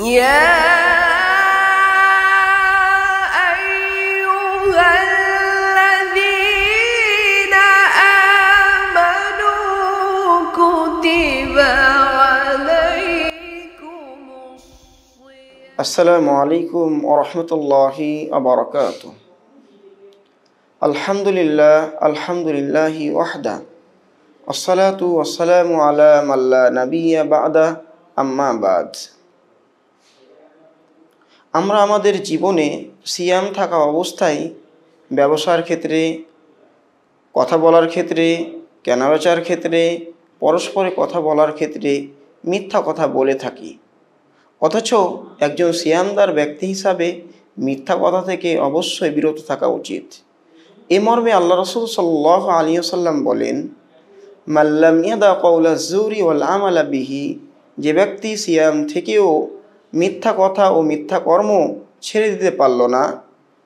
يا أيها الذين آمنوا كتب عليكم الصيام. السلام عليكم ورحمة الله وبركاته. الحمد لله وحده والصلاة والسلام على من لا نبي بعده আম্মা বাদ। আমরা আমাদের জীবনে সিয়াম থাকা অবস্থায় ব্যবসার ক্ষেত্রে, কথা বলার ক্ষেত্রে, কেনাবেচার ক্ষেত্রে, পরস্পরে কথা বলার ক্ষেত্রে মিথ্যা কথা বলে থাকি। অথচ একজন সিয়ামদার ব্যক্তি হিসাবে মিথ্যা কথা থেকে অবশ্যই বিরত থাকা উচিত। এ মর্মে আল্লাহ রাসূল সাল্লাল্লাহু আলাইহি ওয়াসাল্লাম বলেন, মাল্লাম ইয়াদা কাওলা যুরি ওয়াল আমালা বিহি, যে ব্যক্তি সিয়াম থেকেও মিথ্যা কথা ও মিথ্যা কর্ম ছেড়ে দিতে পারল না,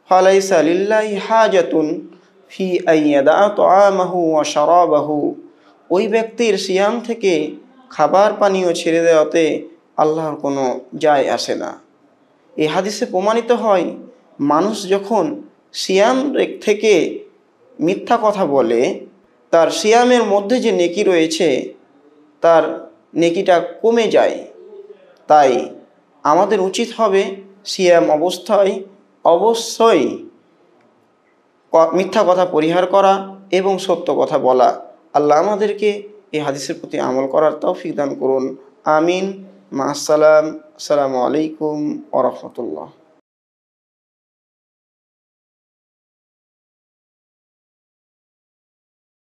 ফালাইসা লিল্লাহি হাজাতুন ফি আইয়াদা তাআমাহু ওয়া শারাবাহু, ওই ব্যক্তির সিয়াম থেকে খাবার পানীয় ছেড়ে দেওয়াতে আল্লাহর কোনো যায় আসে না। এই হাদিসে প্রমাণিত হয়, মানুষ যখন সিয়াম থেকে মিথ্যা কথা বলে, তার সিয়ামের মধ্যে যে নেকি রয়েছে তার নেকিটা কমে যায়। তাই আমাদের উচিত হবে সিয়াম অবস্থায় অবশ্যই মিথ্যা কথা পরিহার করা এবং সত্য কথা বলা। আল্লাহ আমাদেরকে এই হাদিসের প্রতি আমল করার তৌফিক দান করুন। আমিন। মা আসসালাম। আসসালামু আলাইকুম ওয়া রাহমাতুল্লাহ।